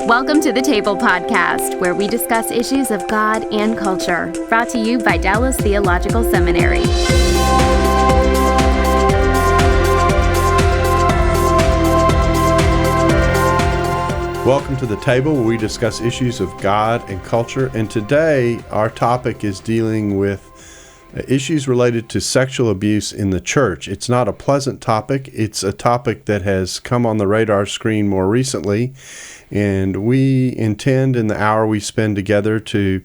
Welcome to the Table Podcast, where we discuss issues of God and culture, brought to you by Dallas Theological Seminary. Welcome to the table where we discuss issues of God and culture. And today our topic is dealing with issues related to sexual abuse in the church. It's not a pleasant topic. It's a topic that has come on the radar screen more recently. And we intend in the hour we spend together to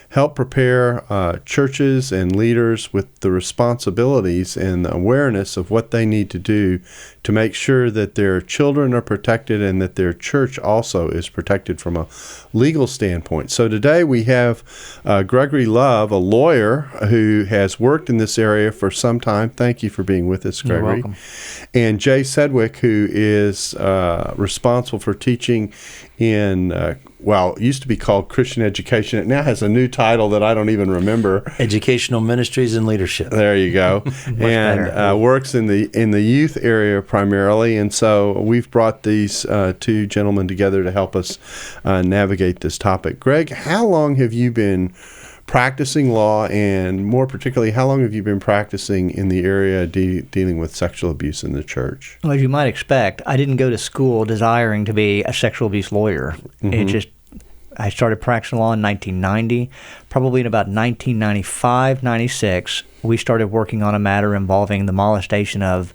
help prepare churches and leaders with the responsibilities and the awareness of what they need to do to make sure that their children are protected and that their church also is protected from a legal standpoint. So today we have Gregory Love, a lawyer who has worked in this area for some time. Thank you for being with us, Gregory. You're welcome. And Jay Sedwick, who is responsible for teaching in it used to be called Christian Education. It now has a new title that I don't even remember. Educational Ministries and Leadership. There you go. And works in the youth area primarily. And so we've brought these two gentlemen together to help us navigate this topic. Greg, how long have you been practicing law, and more particularly, how long have you been practicing in the area dealing with sexual abuse in the church? Well, as you might expect, I didn't go to school desiring to be a sexual abuse lawyer. Mm-hmm. I started practicing law in 1990. Probably in about 1995, 96, we started working on a matter involving the molestation of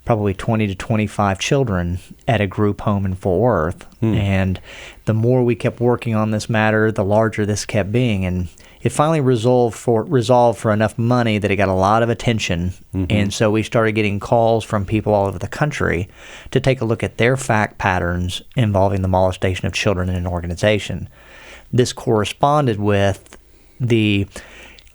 probably 20 to 25 children at a group home in Fort Worth. And the more we kept working on this matter, the larger this kept being. And it finally resolved for enough money that it got a lot of attention. Mm-hmm. And so we started getting calls from people all over the country to take a look at their fact patterns involving the molestation of children in an organization. This corresponded with the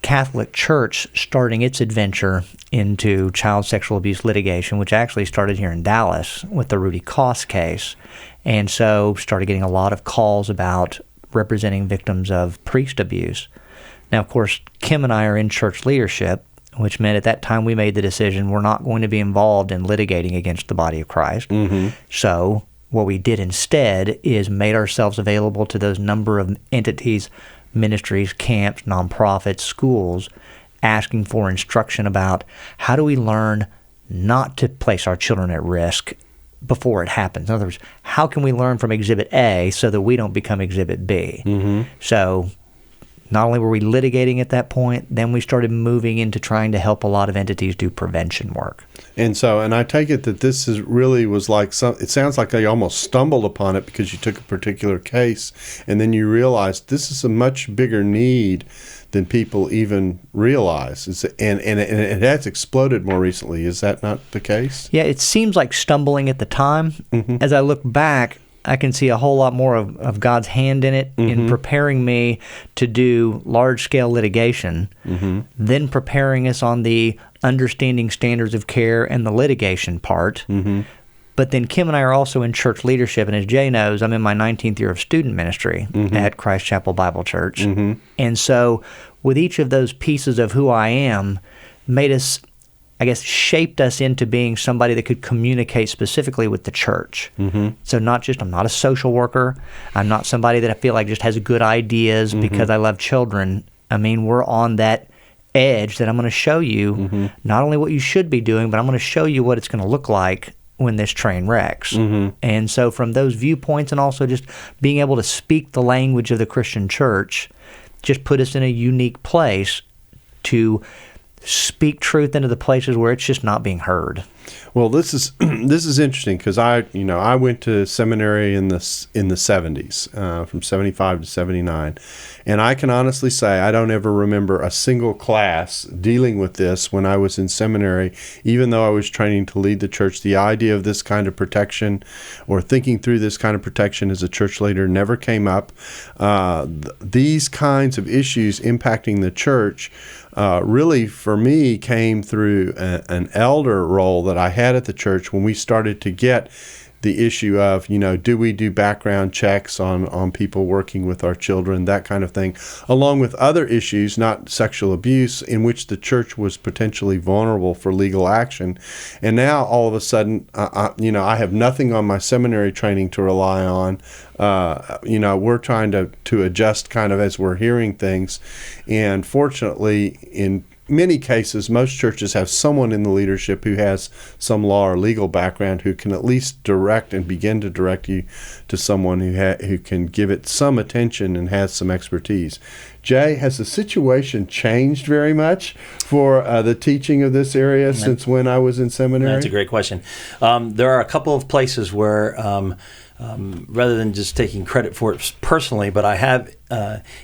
Catholic Church starting its adventure into child sexual abuse litigation, which actually started here in Dallas with the Rudy Koss case. And so started getting a lot of calls about representing victims of priest abuse. Now, of course, Kim and I are in church leadership, which meant at that time we made the decision we're not going to be involved in litigating against the body of Christ. Mm-hmm. So what we did instead is made ourselves available to those number of entities, ministries, camps, nonprofits, schools, asking for instruction about how do we learn not to place our children at risk before it happens. In other words, how can we learn from Exhibit A so that we don't become Exhibit B? Mm-hmm. So not only were we litigating at that point, then we started moving into trying to help a lot of entities do prevention work. And I take it that this was like it sounds like they almost stumbled upon it because you took a particular case and then you realized this is a much bigger need than people even realize. And it has exploded more recently. Is that not the case? Yeah, it seems like stumbling at the time. Mm-hmm. As I look back, I can see a whole lot more of God's hand in it, mm-hmm. in preparing me to do large-scale litigation, mm-hmm. then preparing us on the understanding standards of care and the litigation part. Mm-hmm. But then Kim and I are also in church leadership, and as Jay knows, I'm in my 19th year of student ministry mm-hmm. at Christ Chapel Bible Church. Mm-hmm. And so with each of those pieces of who I am, shaped us into being somebody that could communicate specifically with the church. Mm-hmm. So I'm not a social worker. I'm not somebody that I feel like just has good ideas mm-hmm. because I love children. I mean, we're on that edge that I'm going to show you mm-hmm. not only what you should be doing, but I'm going to show you what it's going to look like when this train wrecks. Mm-hmm. And so from those viewpoints and also just being able to speak the language of the Christian church just put us in a unique place to speak truth into the places where it's just not being heard. Well, this is interesting because I went to seminary in the 70s, from 75 to 79, and I can honestly say I don't ever remember a single class dealing with this when I was in seminary, even though I was training to lead the church. The idea of this kind of protection or thinking through this kind of protection as a church leader never came up. These kinds of issues impacting the church really, for me, came through an elder role that I had at the church when we started to get the issue of, do we do background checks on people working with our children, that kind of thing, along with other issues, not sexual abuse, in which the church was potentially vulnerable for legal action. And now all of a sudden, I have nothing on my seminary training to rely on. We're trying to adjust kind of as we're hearing things. And fortunately, in many cases, most churches have someone in the leadership who has some law or legal background who can at least direct and begin to direct you to someone who can give it some attention and has some expertise. Jay, has the situation changed very much for the teaching of this area since when I was in seminary? That's a great question. There are a couple of places where, rather than just taking credit for it personally, but I have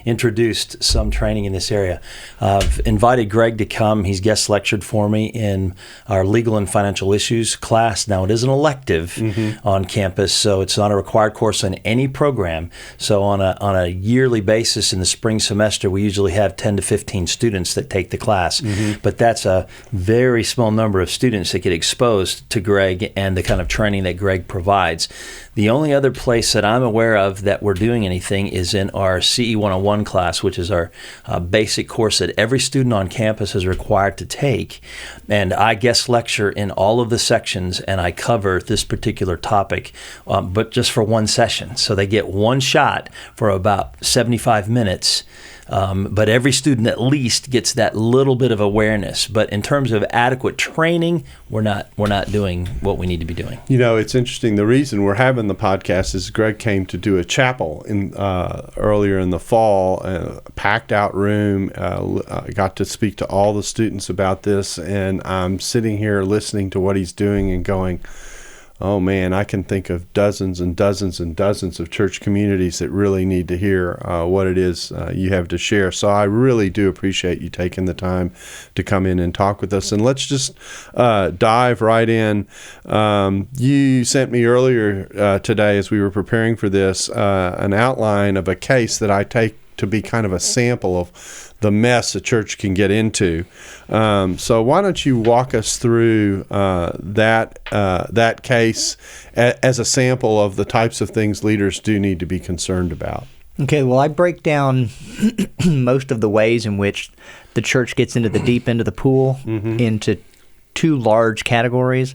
introduced some training in this area. I've invited Greg to come. He's guest lectured for me in our legal and financial issues class. Now, it is an elective on campus, so it's not a required course in any program. So on a yearly basis in the spring semester, we usually have 10 to 15 students that take the class. But that's a very small number of students that get exposed to Greg and the kind of training that Greg provides. The only other place that I'm aware of that we're doing anything is in our CE 101 class, which is our basic course that every student on campus is required to take. And I guest lecture in all of the sections, and I cover this particular topic, but just for one session. So they get one shot for about 75 minutes. But every student at least gets that little bit of awareness. But in terms of adequate training, we're not doing what we need to be doing. It's interesting. The reason we're having the podcast is Greg came to do a chapel earlier in the fall, packed out room. Got to speak to all the students about this, and I'm sitting here listening to what he's doing and going, oh man, I can think of dozens and dozens and dozens of church communities that really need to hear what it is you have to share. So I really do appreciate you taking the time to come in and talk with us. And let's just dive right in. You sent me earlier today, as we were preparing for this, an outline of a case that I take to be kind of a sample of the mess a church can get into. So why don't you walk us through that case as a sample of the types of things leaders do need to be concerned about? Okay, well, I break down most of the ways in which the church gets into the deep end of the pool into two large categories.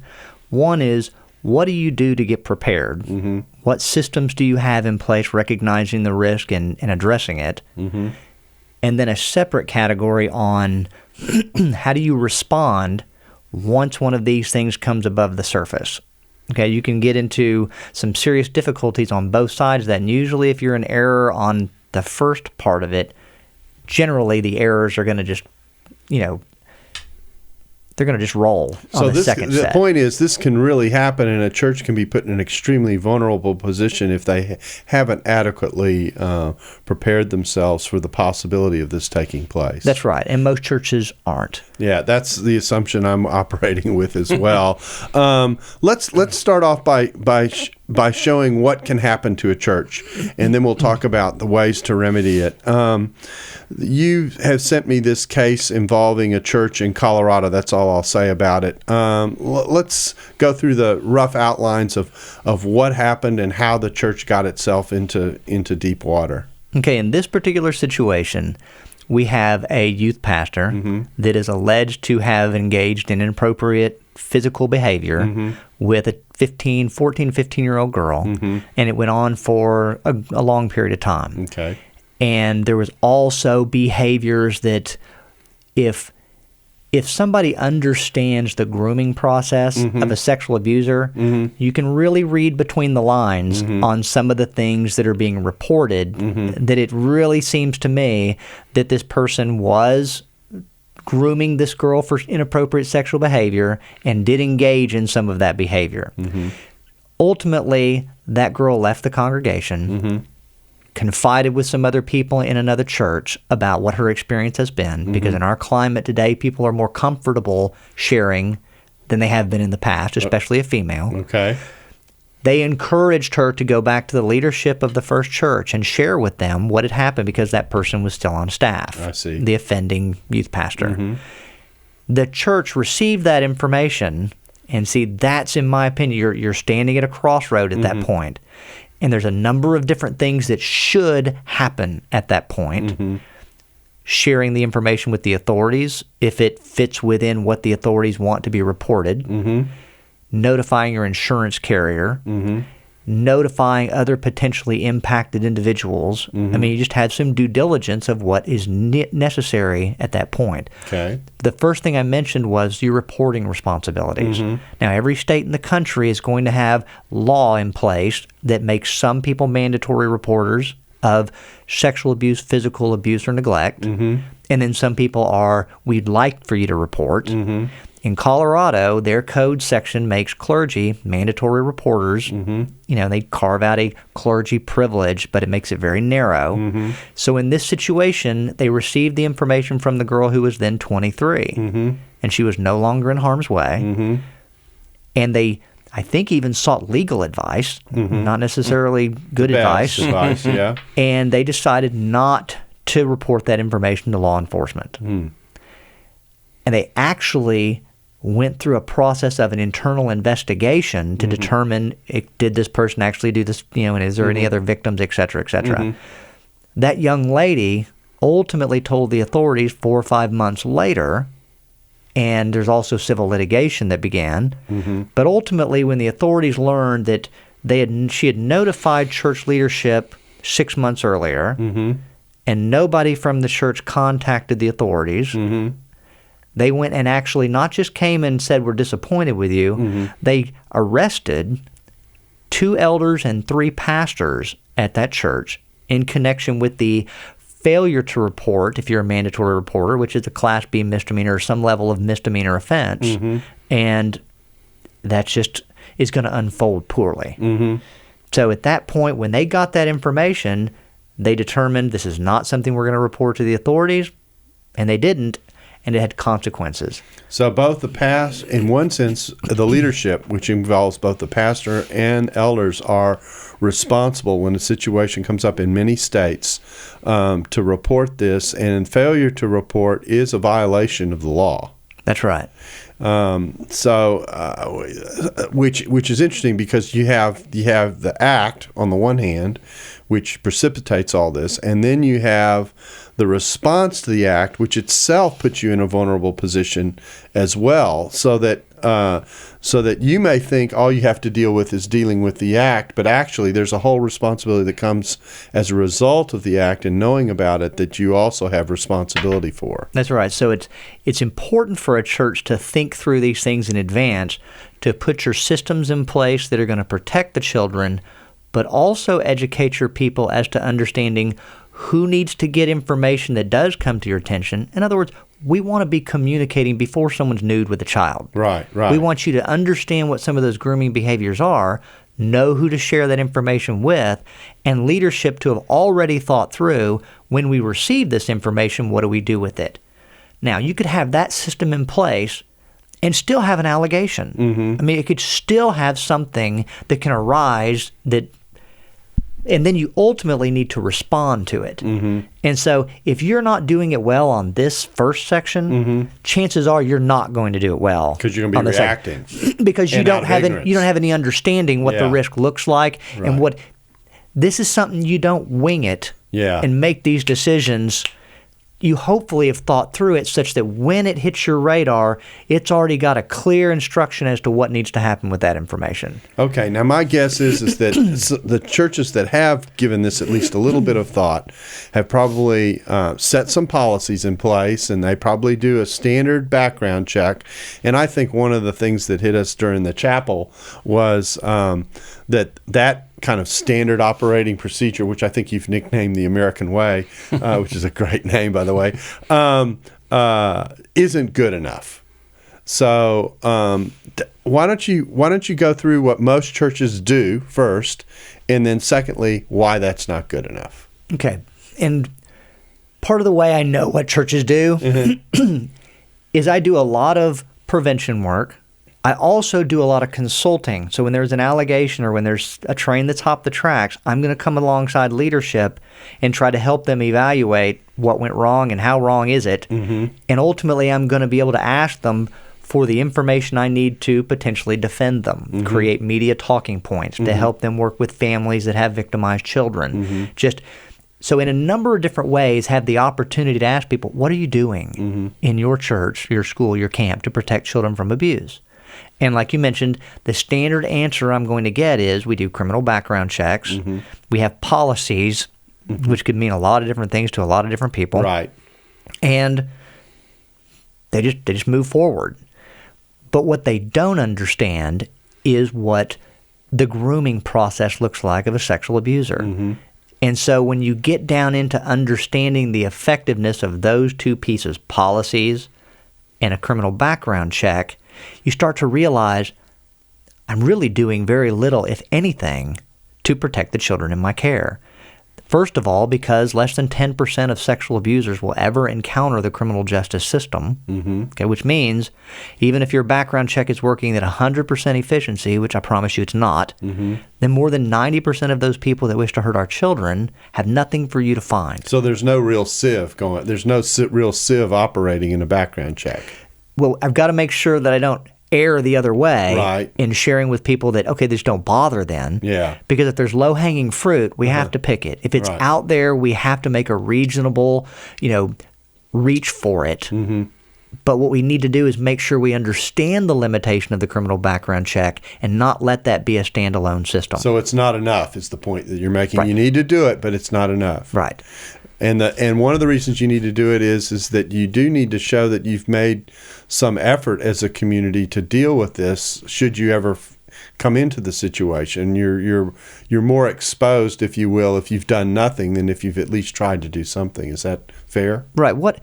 One is, what do you do to get prepared? What systems do you have in place recognizing the risk and addressing it? And then a separate category on how do you respond once one of these things comes above the surface. Okay, you can get into some serious difficulties on both sides of that, and usually if you're in error on the first part of it, generally the errors are going to just, they're going to just roll on the second set. The point is, this can really happen, and a church can be put in an extremely vulnerable position if they haven't adequately prepared themselves for the possibility of this taking place. That's right, and most churches aren't. Yeah, that's the assumption I'm operating with as well. Let's start off by showing what can happen to a church, and then we'll talk about the ways to remedy it. You have sent me this case involving a church in Colorado. That's all I'll say about it. Let's go through the rough outlines of what happened and how the church got itself into deep water. Okay, in this particular situation, we have a youth pastor that is alleged to have engaged in inappropriate physical behavior with a 15-year-old girl, and it went on for a long period of time. Okay. And there was also behaviors that if somebody understands the grooming process of a sexual abuser, you can really read between the lines on some of the things that are being reported, that it really seems to me that this person was grooming this girl for inappropriate sexual behavior and did engage in some of that behavior. Ultimately, that girl left the congregation, confided with some other people in another church about what her experience has been, because in our climate today, people are more comfortable sharing than they have been in the past, especially a female. Okay. They encouraged her to go back to the leadership of the first church and share with them what had happened because that person was still on staff. I see. The offending youth pastor. The church received that information And see, that's, in my opinion, you're standing at a crossroad at that point. And there's a number of different things that should happen at that point. Sharing the information with the authorities if it fits within what the authorities want to be reported. Notifying your insurance carrier. Notifying other potentially impacted individuals. I mean, you just have some due diligence of what is necessary at that point. Okay. The first thing I mentioned was your reporting responsibilities. Now, every state in the country is going to have law in place that makes some people mandatory reporters of sexual abuse, physical abuse, or neglect. And then some people are, we'd like for you to report. In Colorado, their code section makes clergy mandatory reporters. You know, they carve out a clergy privilege, but it makes it very narrow. So in this situation, they received the information from the girl who was then 23, and she was no longer in harm's way. And they, I think, even sought legal advice, not necessarily good advice. Yeah. And they decided not to report that information to law enforcement. And they actually went through a process of an internal investigation to determine, did this person actually do this, you know, and is there any other victims, et cetera, et cetera. That young lady ultimately told the authorities 4 or 5 months later, and there's also civil litigation that began. But ultimately, when the authorities learned that she had notified church leadership 6 months earlier, and nobody from the church contacted the authorities, they went and actually not just came and said, we're disappointed with you. They arrested 2 elders and 3 pastors at that church in connection with the failure to report, if you're a mandatory reporter, which is a Class B misdemeanor or some level of misdemeanor offense. And that just is going to unfold poorly. So at that point, when they got that information, they determined this is not something we're going to report to the authorities, and they didn't. And it had consequences. So both in one sense, the leadership, which involves both the pastor and elders, are responsible when a situation comes up in many states to report this, and failure to report is a violation of the law. That's right. Which is interesting because you have the act on the one hand, which precipitates all this, and then you have the response to the act, which itself puts you in a vulnerable position as well, so that you may think all you have to deal with is dealing with the act, but actually there's a whole responsibility that comes as a result of the act and knowing about it that you also have responsibility for. That's right. So it's important for a church to think through these things in advance, to put your systems in place that are going to protect the children, but also educate your people as to understanding who needs to get information that does come to your attention. In other words, we want to be communicating before someone's nude with a child. Right. We want you to understand what some of those grooming behaviors are, know who to share that information with, and leadership to have already thought through, when we receive this information, what do we do with it? Now, you could have that system in place and still have an allegation. I mean, it could still have something that can arise and then you ultimately need to respond to it. And so if you're not doing it well on this first section, chances are you're not going to do it well. Because you're going to be reacting. Because you don't have any understanding what the risk looks like. Right. And this is something you don't wing it and make these decisions. You hopefully have thought through it such that when it hits your radar, it's already got a clear instruction as to what needs to happen with that information. Okay. Now, my guess is that the churches that have given this at least a little bit of thought have probably set some policies in place, and they probably do a standard background check. And I think one of the things that hit us during the chapel was that kind of standard operating procedure, which I think you've nicknamed the American Way, which is a great name, by the way, isn't good enough. So why don't you go through what most churches do first, and then secondly, why that's not good enough? Okay. And part of the way I know what churches do is I do a lot of prevention work. I also do a lot of consulting. So when there's an allegation or when there's a train that's hopped the tracks, I'm going to come alongside leadership and try to help them evaluate what went wrong and how wrong is it. And ultimately, I'm going to be able to ask them for the information I need to potentially defend them, create media talking points to help them work with families that have victimized children. Just so in a number of different ways have the opportunity to ask people, what are you doing in your church, your school, your camp to protect children from abuse? And like you mentioned, the standard answer I'm going to get is we do criminal background checks. We have policies, which could mean a lot of different things to a lot of different people. Right. And they just move forward. But what they don't understand is what the grooming process looks like of a sexual abuser. And so when you get down into understanding the effectiveness of those two pieces, policies and a criminal background check, you start to realize I'm really doing very little, if anything, to protect the children in my care. First of all, because less than 10% of sexual abusers will ever encounter the criminal justice system, okay, which means even if your background check is working at 100% efficiency, which I promise you it's not, then more than 90% of those people that wish to hurt our children have nothing for you to find. So there's no real sieve going. There's no real sieve operating in a background check. Well, I've got to make sure that I don't err the other way Right. in sharing with people that, okay, this don't bother then. Yeah. Because if there's low-hanging fruit, we have to pick it. If it's Right. out there, we have to make a reasonable, reach for it. But what we need to do is make sure we understand the limitation of the criminal background check and not let that be a standalone system. So it's not enough is the point that you're making. Right. You need to do it, but it's not enough. Right. And one of the reasons you need to do it is that you do need to show that you've made some effort as a community to deal with this. Should you ever come into the situation, you're more exposed, if you will, if you've done nothing than if you've at least tried to do something. Is that fair? Right. What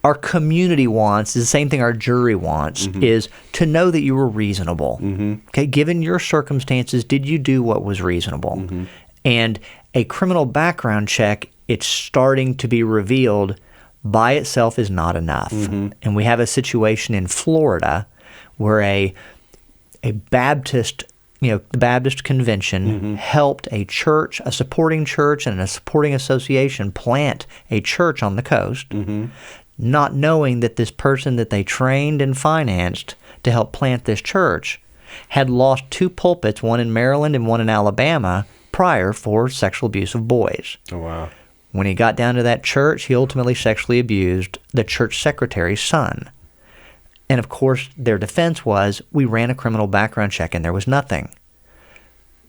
our community wants is the same thing our jury wants, is to know that you were reasonable. Okay, given your circumstances, did you do what was reasonable? And a criminal background check, it's starting to be revealed, by itself is not enough. And we have a situation in Florida where a Baptist, the Baptist Convention helped a church, a supporting church and a supporting association plant a church on the coast, not knowing that this person that they trained and financed to help plant this church had lost two pulpits, one in Maryland and one in Alabama, prior for sexual abuse of boys. Oh, wow. When he got down to that church, he ultimately sexually abused the church secretary's son. And of course, their defense was, we ran a criminal background check and there was nothing.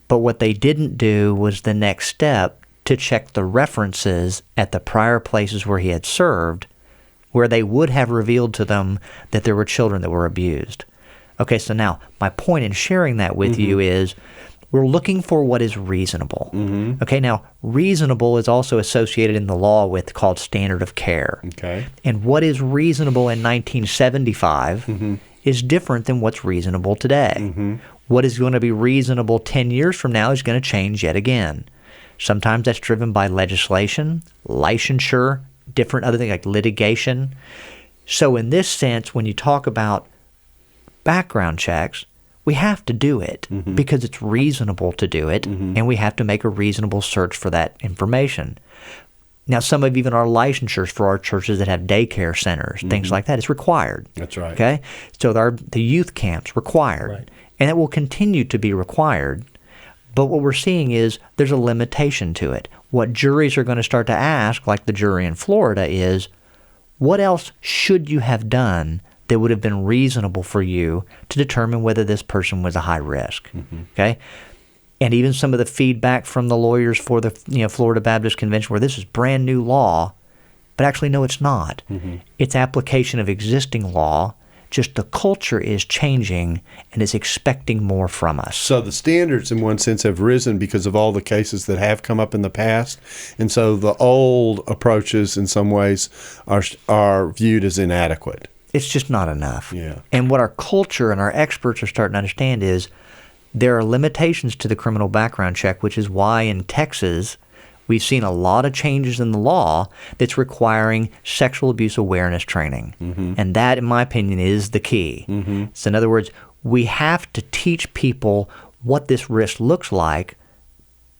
But what they didn't do was the next step to check the references at the prior places where he had served, where they would have revealed to them that there were children that were abused. Okay, so now my point in sharing that with you is we're looking for what is reasonable. Okay, now reasonable is also associated in the law with called standard of care. Okay. And what is reasonable in 1975 is different than what's reasonable today. What is going to be reasonable 10 years from now is going to change yet again. Sometimes that's driven by legislation, licensure, different other things like litigation. So in this sense, when you talk about background checks, we have to do it because it's reasonable to do it, and we have to make a reasonable search for that information. Now, some of even our licensures for our churches that have daycare centers, things like that, it's required. That's right. Okay? So the youth camps required, Right. and it will continue to be required. But what we're seeing is there's a limitation to it. What juries are going to start to ask, like the jury in Florida, is what else should you have done that would have been reasonable for you to determine whether this person was a high risk, okay? And even some of the feedback from the lawyers for the Florida Baptist Convention where this is brand new law, but actually, no, it's not. It's application of existing law, just the culture is changing and is expecting more from us. So the standards, in one sense, have risen because of all the cases that have come up in the past, and so the old approaches, in some ways, are viewed as inadequate. It's just not enough. Yeah. And what our culture and our experts are starting to understand is there are limitations to the criminal background check, which is why in Texas we've seen a lot of changes in the law that's requiring sexual abuse awareness training. And that, in my opinion, is the key. So in other words, we have to teach people what this risk looks like,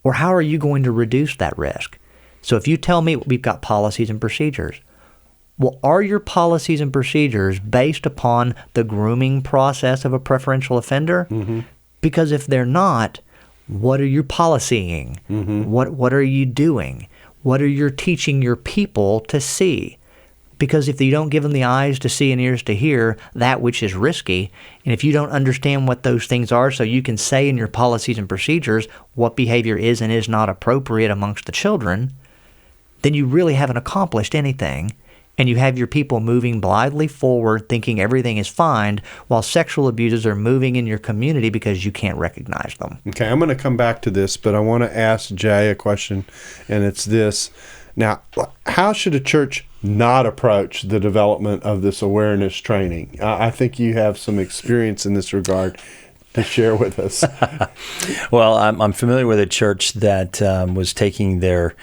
or how are you going to reduce that risk? So if you tell me we've got policies and procedures, Well, are your policies and procedures based upon the grooming process of a preferential offender? Because if they're not, what are you policying? What are you doing? What are you teaching your people to see? Because if you don't give them the eyes to see and ears to hear that which is risky, and if you don't understand what those things are so you can say in your policies and procedures what behavior is and is not appropriate amongst the children, then you really haven't accomplished anything. And you have your people moving blithely forward thinking everything is fine while sexual abuses are moving in your community because you can't recognize them. Okay, I'm going to come back to this, but I want to ask Jay a question, and it's this. Now, how should a church not approach the development of this awareness training? I think you have some experience in this regard to share with us. Well, I'm familiar with a church that was taking their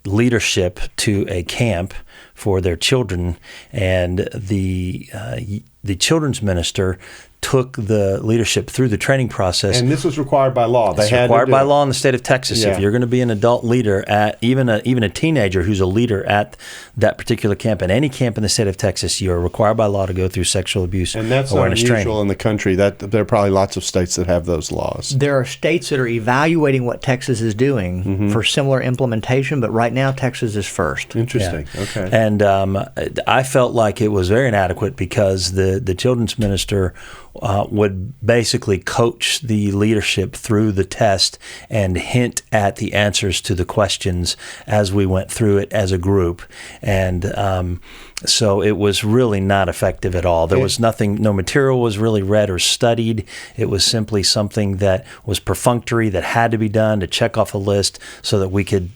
leadership to a camp for their children, and the children's minister took the leadership through the training process. And this was required by law. It's required by law in the state of Texas. Yeah. If you're going to be an adult leader at even a teenager who's a leader at that particular camp, at any camp in the state of Texas, you are required by law to go through sexual abuse and that's awareness unusual training. in the country. That there are probably lots of states that have those laws. There are states that are evaluating what Texas is doing for similar implementation, but right now Texas is first. Interesting. Yeah. Okay. And I felt like it was very inadequate because the children's minister would basically coach the leadership through the test and hint at the answers to the questions as we went through it as a group. And so it was really not effective at all. There was nothing, no material was really read or studied. It was simply something that was perfunctory that had to be done to check off a list so that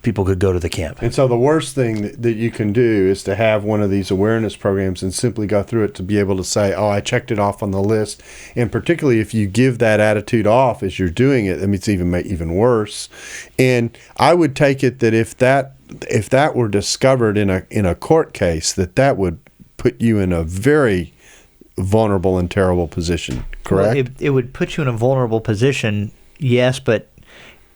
people could go to the camp. And so the worst thing that you can do is to have one of these awareness programs and simply go through it to be able to say, oh, I checked it off on the list. And particularly if you give that attitude off as you're doing it, I mean, it's even worse. And I would take it that if that were discovered in a court case, that would put you in a very vulnerable and terrible position, correct? Well, it would put you in a vulnerable position, yes, but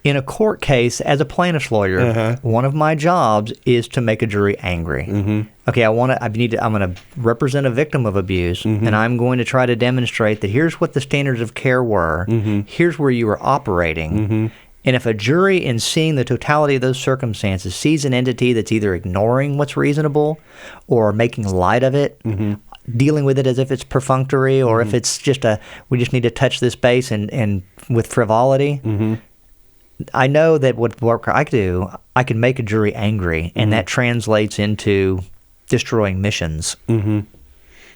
in a court case, as a plaintiff's lawyer, one of my jobs is to make a jury angry. Okay, I'm going to represent a victim of abuse, and I'm going to try to demonstrate that here's what the standards of care were, here's where you were operating. And if a jury, in seeing the totality of those circumstances, sees an entity that's either ignoring what's reasonable or making light of it, dealing with it as if it's perfunctory, or if it's just we just need to touch this base and with frivolity, I know that what work I do, I can make a jury angry, and that translates into destroying missions.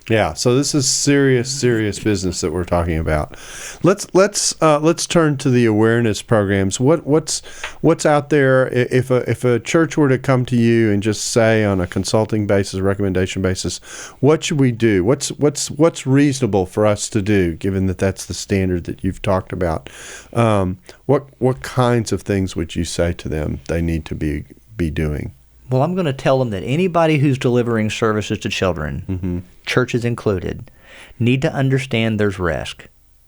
Yeah, so this is serious business that we're talking about. Let's turn to the awareness programs. What's out there if a church were to come to you and just say on a consulting basis, recommendation basis, what should we do? What's reasonable for us to do, given that that's the standard that you've talked about? What kinds of things would you say to them they need to be doing? Well, I'm going to tell them that anybody who's delivering services to children, churches included, need to understand there's risk.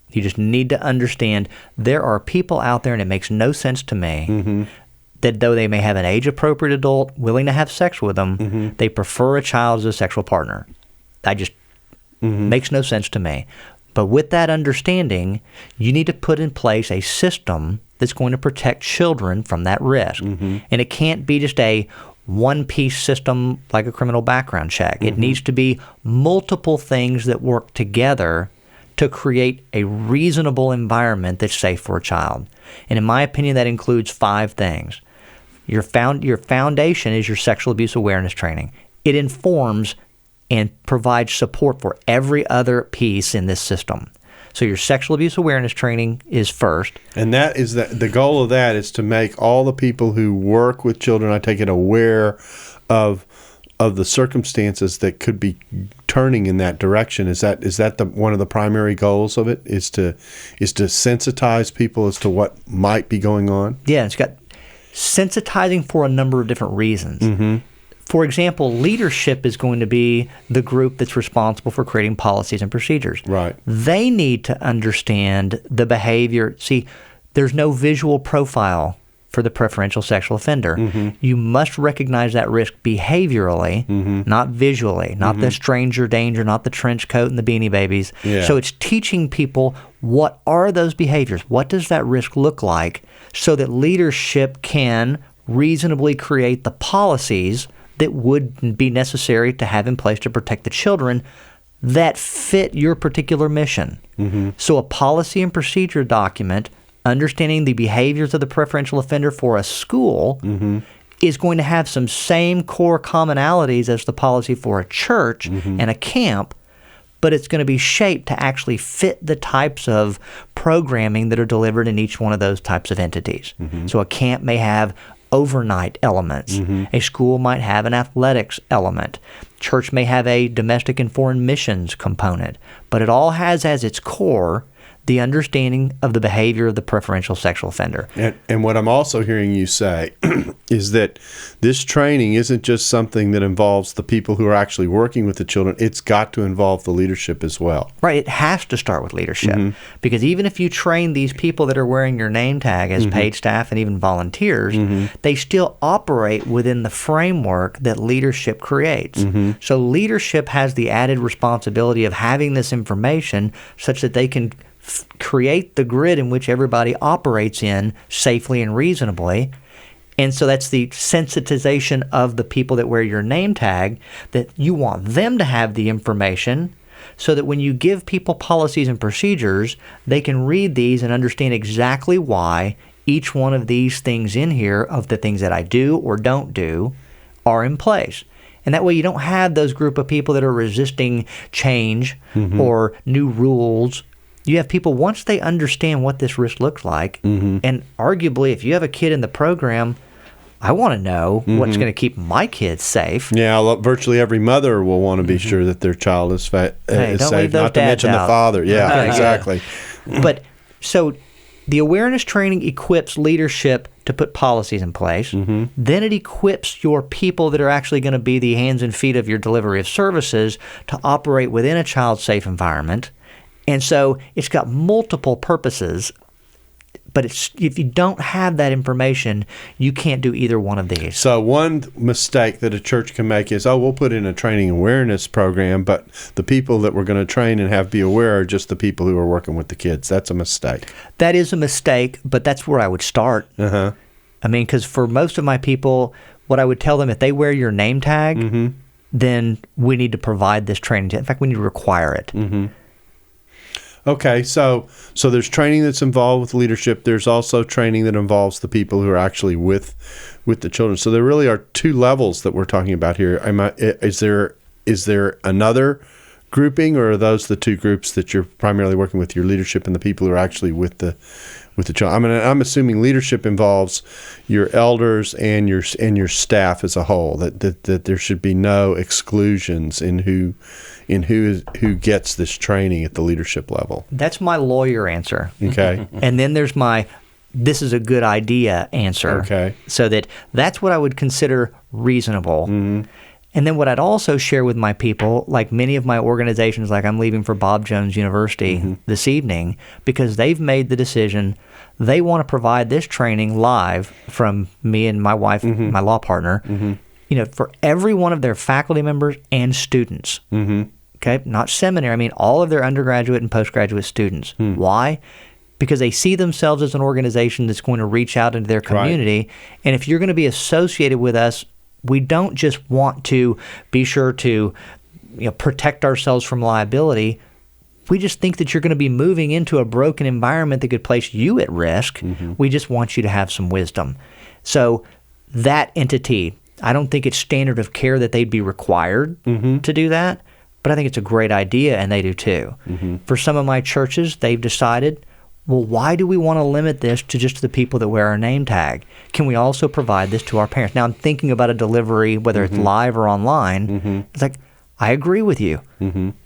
You just need to understand there are people out there, and it makes no sense to me, that though they may have an age-appropriate adult willing to have sex with them, they prefer a child as a sexual partner. That just makes no sense to me. But with that understanding, you need to put in place a system that's going to protect children from that risk. And it can't be just a one-piece system like a criminal background check. It needs to be multiple things that work together to create a reasonable environment that's safe for a child. And in my opinion, that includes 5 things. Your foundation is your sexual abuse awareness training. It informs and provides support for every other piece in this system. So your sexual abuse awareness training is first. And that is the goal of that is to make all the people who work with children, I take it, aware of the circumstances that could be turning in that direction. Is that one of the primary goals of it? Is to sensitize people as to what might be going on? Yeah, it's got sensitizing for a number of different reasons. For example, leadership is going to be the group that's responsible for creating policies and procedures. Right. They need to understand the behavior. See, there's no visual profile for the preferential sexual offender. You must recognize that risk behaviorally, not visually, not the stranger danger, not the trench coat and the beanie babies. Yeah. So it's teaching people, what are those behaviors? What does that risk look like, so that leadership can reasonably create the policies that would be necessary to have in place to protect the children that fit your particular mission. So a policy and procedure document, understanding the behaviors of the preferential offender for a school, is going to have some same core commonalities as the policy for a church and a camp, but it's going to be shaped to actually fit the types of programming that are delivered in each one of those types of entities. So a camp may have overnight elements. A school might have an athletics element. Church may have a domestic and foreign missions component. But it all has as its core the understanding of the behavior of the preferential sexual offender. And what I'm also hearing you say is that this training isn't just something that involves the people who are actually working with the children. It's got to involve the leadership as well. Right. It has to start with leadership. Because even if you train these people that are wearing your name tag as paid staff and even volunteers, they still operate within the framework that leadership creates. So leadership has the added responsibility of having this information such that they can create the grid in which everybody operates in safely and reasonably. And so that's the sensitization of the people that wear your name tag, that you want them to have the information so that when you give people policies and procedures, they can read these and understand exactly why each one of these things in here, of the things that I do or don't do, are in place. And that way you don't have those group of people that are resisting change or new rules. You have people, once they understand what this risk looks like, and arguably if you have a kid in the program, I want to know what's going to keep my kids safe. Yeah, virtually every mother will want to be sure that their child is safe, not to mention the father. Yeah, Okay, exactly. But so the awareness training equips leadership to put policies in place. Then it equips your people that are actually going to be the hands and feet of your delivery of services to operate within a child-safe environment. And so it's got multiple purposes, but if you don't have that information, you can't do either one of these. So one mistake that a church can make is, we'll put in a training awareness program, but the people that we're going to train and have be aware are just the people who are working with the kids. That's a mistake. That is a mistake, but that's where I would start. I mean, because for most of my people, what I would tell them, if they wear your name tag, then we need to provide this training. In fact, we need to require it. Okay, so there's training that's involved with leadership. There's also training that involves the people who are actually with the children. So there really are two levels that we're talking about here. Is there another grouping, or are those the two groups that you're primarily working with, your leadership and the people who are actually with the children? I mean, I'm assuming leadership involves your elders and your staff as a whole. That there should be no exclusions in who gets this training at the leadership level. That's my lawyer answer. Okay. And then there's my this is a good idea answer. Okay. So that's what I would consider reasonable. And then what I'd also share with my people, like many of my organizations, like I'm leaving for Bob Jones University this evening, because they've made the decision they want to provide this training live from me and my wife, my law partner, for every one of their faculty members and students. Okay, not seminary. I mean, all of their undergraduate and postgraduate students. Why? Because they see themselves as an organization that's going to reach out into their community. Right. And if you're going to be associated with us, we don't just want to be sure to protect ourselves from liability. We just think that you're going to be moving into a broken environment that could place you at risk. We just want you to have some wisdom. So that entity, I don't think it's standard of care that they'd be required to do that, but I think it's a great idea, and they do too. For some of my churches, they've decided, well, why do we want to limit this to just the people that wear our name tag? Can we also provide this to our parents? Now, I'm thinking about a delivery, whether it's live or online. It's like, I agree with you.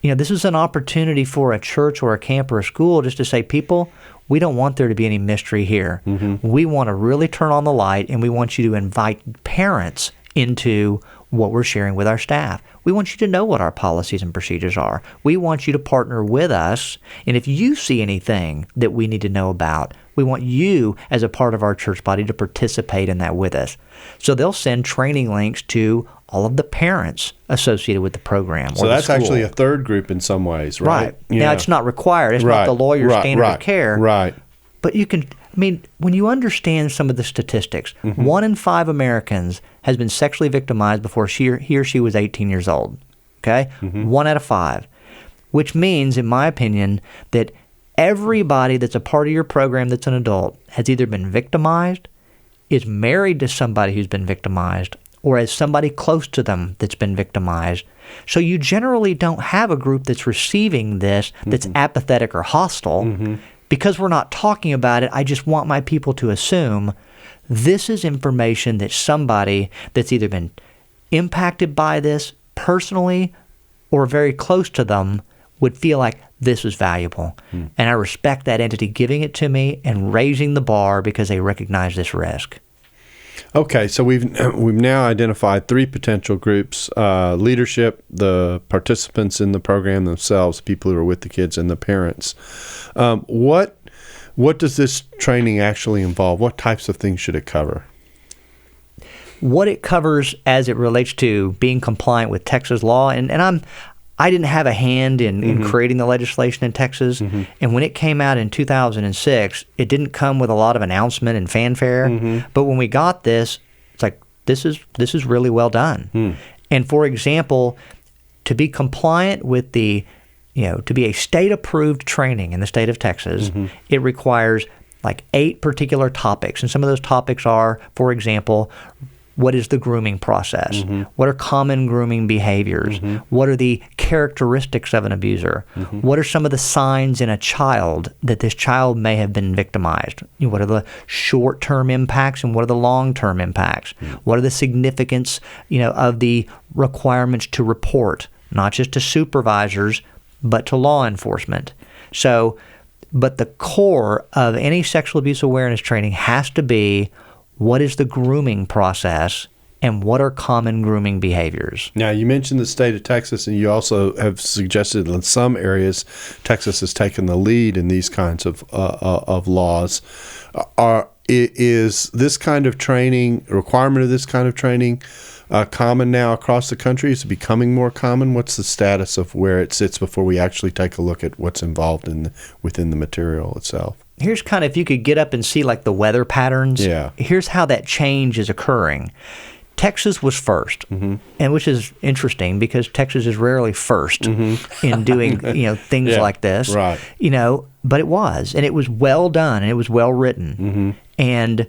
This is an opportunity for a church or a camp or a school just to say, people, we don't want there to be any mystery here. We want to really turn on the light, and we want you to invite parents into what we're sharing with our staff. We want you to know what our policies and procedures are. We want you to partner with us, and if you see anything that we need to know about, we want you as a part of our church body to participate in that with us. So they'll send training links to all of the parents associated with the program. So that's actually a third group in some ways, right? Right. Now, it's not required. It's not the lawyer's standard of care. Right. But you can, when you understand some of the statistics, 1 in 5 Americans has been sexually victimized before he or she was 18 years old. Okay? 1 out of 5. Which means, in my opinion, that everybody that's a part of your program that's an adult has either been victimized, is married to somebody who's been victimized, or as somebody close to them that's been victimized. So you generally don't have a group that's receiving this that's apathetic or hostile. Because we're not talking about it, I just want my people to assume this is information that somebody that's either been impacted by this personally or very close to them would feel like this is valuable. And I respect that entity giving it to me and raising the bar because they recognize this risk. Okay, so we've now identified 3 potential groups: leadership, the participants in the program themselves, people who are with the kids, and the parents. What does this training actually involve? What types of things should it cover? What it covers as it relates to being compliant with Texas law, and I didn't have a hand in creating the legislation in Texas, and when it came out in 2006, it didn't come with a lot of announcement and fanfare, but when we got this, it's like, this is really well done. And for example, to be compliant with to be a state-approved training in the state of Texas, it requires like 8 particular topics, and some of those topics are, for example, what is the grooming process? What are common grooming behaviors? What are the characteristics of an abuser? What are some of the signs in a child that this child may have been victimized? What are the short-term impacts and what are the long-term impacts? What are the significance, of the requirements to report, not just to supervisors, but to law enforcement? So, but the core of any sexual abuse awareness training has to be, what is the grooming process and what are common grooming behaviors? Now, you mentioned the state of Texas, and you also have suggested in some areas Texas has taken the lead in these kinds of laws. Is this kind of training, requirement of this kind of training, common now across the country? Is it becoming more common? What's the status of where it sits before we actually take a look at what's involved within the material itself? Here's kind of, if you could get up and see like the weather patterns, here's how that change is occurring. Texas was first, and which is interesting because Texas is rarely first in doing things like this, right? But it was, and it was well done, and it was well written, and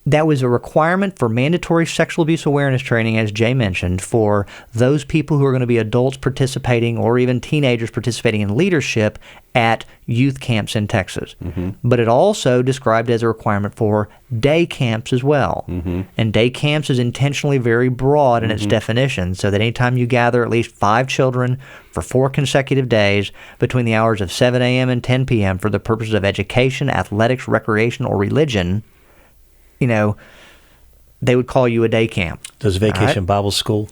that was a requirement for mandatory sexual abuse awareness training, as Jay mentioned, for those people who are going to be adults participating or even teenagers participating in leadership at youth camps in Texas. But it also described as a requirement for day camps as well. And day camps is intentionally very broad in its definition, so that anytime you gather at least 5 children for 4 consecutive days between the hours of 7 a.m. and 10 p.m. for the purposes of education, athletics, recreation, or religion, they would call you a day camp. Does Vacation Bible School?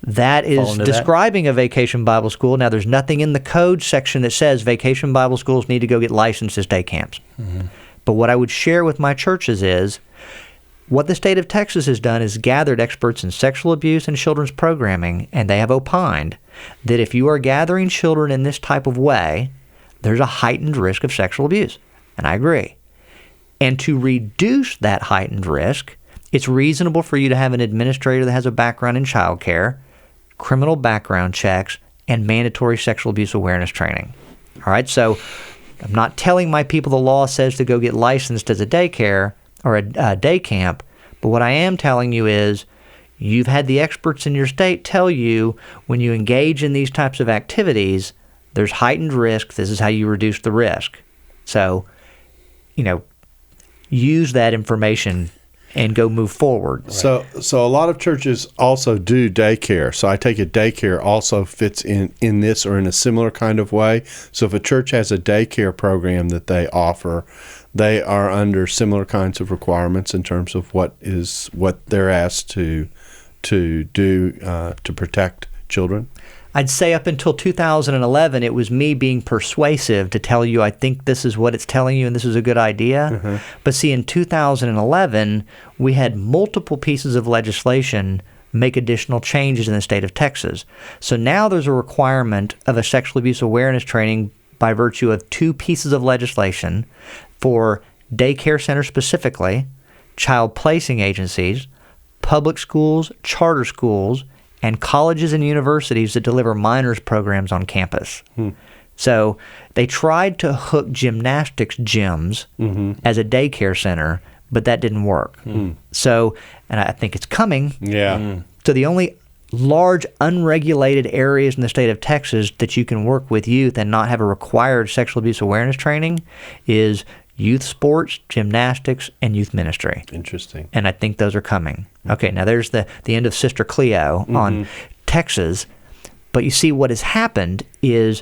That is describing a Vacation Bible School. Now, there's nothing in the code section that says Vacation Bible Schools need to go get licensed as day camps. But what I would share with my churches is, what the state of Texas has done is gathered experts in sexual abuse and children's programming, and they have opined that if you are gathering children in this type of way, there's a heightened risk of sexual abuse. And I agree. And to reduce that heightened risk, it's reasonable for you to have an administrator that has a background in child care, criminal background checks, and mandatory sexual abuse awareness training. All right, so I'm not telling my people the law says to go get licensed as a daycare or a day camp, but what I am telling you is you've had the experts in your state tell you when you engage in these types of activities, there's heightened risk. This is how you reduce the risk. So, use that information and go move forward. So a lot of churches also do daycare. So I take it daycare also fits in this or in a similar kind of way. So if a church has a daycare program that they offer, they are under similar kinds of requirements in terms of what they're asked to to do to protect children? I'd say up until 2011, it was me being persuasive to tell you, I think this is what it's telling you and this is a good idea. But see, in 2011, we had multiple pieces of legislation make additional changes in the state of Texas. So now there's a requirement of a sexual abuse awareness training by virtue of 2 pieces of legislation for daycare centers specifically, child placing agencies, public schools, charter schools, and colleges and universities that deliver minors programs on campus. So they tried to hook gymnastics gyms as a daycare center, but that didn't work. So, and I think it's coming. So the only large unregulated areas in the state of Texas that you can work with youth and not have a required sexual abuse awareness training is youth sports, gymnastics, and youth ministry. Interesting. And I think those are coming. Okay, now there's the end of Sister Cleo on Texas. But you see what has happened is,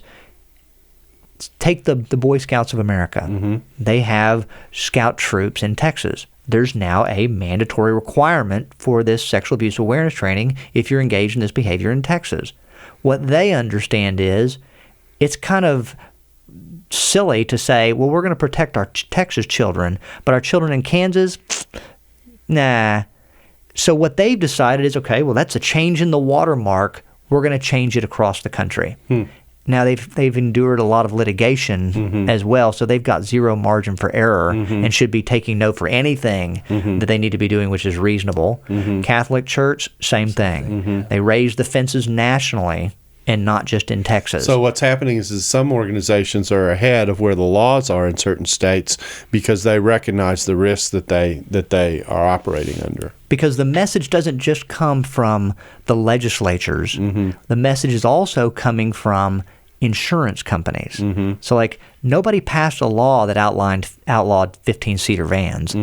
take the Boy Scouts of America. They have scout troops in Texas. There's now a mandatory requirement for this sexual abuse awareness training if you're engaged in this behavior in Texas. What they understand is it's kind of silly to say, well, we're going to protect our Texas children, but our children in Kansas, nah. So what they've decided is, okay, well, that's a change in the watermark. We're going to change it across the country. Now, they've endured a lot of litigation as well, so they've got zero margin for error and should be taking note for anything that they need to be doing, which is reasonable. Catholic Church, same thing. They raised the fences nationally and not just in Texas. So what's happening is some organizations are ahead of where the laws are in certain states because they recognize the risks that they are operating under. Because the message doesn't just come from the legislatures. The message is also coming from insurance companies. So, like, nobody passed a law that outlawed 15-seater vans.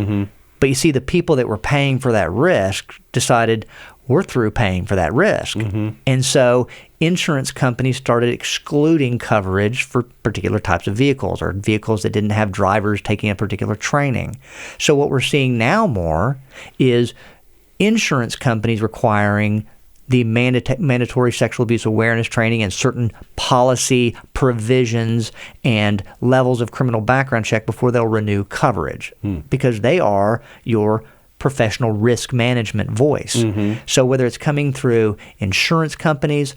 But you see, the people that were paying for that risk decided, we're through paying for that risk. And so insurance companies started excluding coverage for particular types of vehicles or vehicles that didn't have drivers taking a particular training. So what we're seeing now more is insurance companies requiring the mandatory sexual abuse awareness training and certain policy provisions and levels of criminal background check before they'll renew coverage because they are your professional risk management voice. So whether it's coming through insurance companies,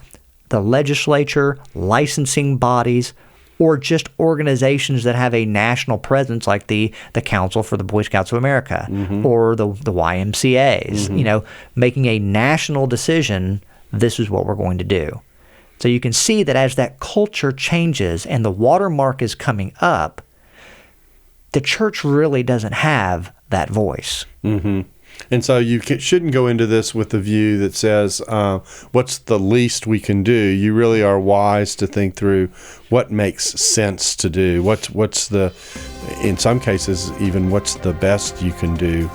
the legislature, licensing bodies, or just organizations that have a national presence like the Council for the Boy Scouts of America or the YMCAs, making a national decision, this is what we're going to do. So you can see that as that culture changes and the watermark is coming up, the church really doesn't have that voice. And so you shouldn't go into this with the view that says, what's the least we can do? You really are wise to think through what makes sense to do. What's the, in some cases, even what's the best you can do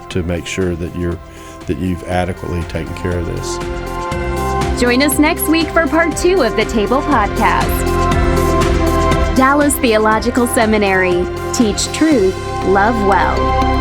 to make sure that you've adequately taken care of this. Join us next week for part 2 of the Table Podcast. Dallas Theological Seminary. Teach truth, love well.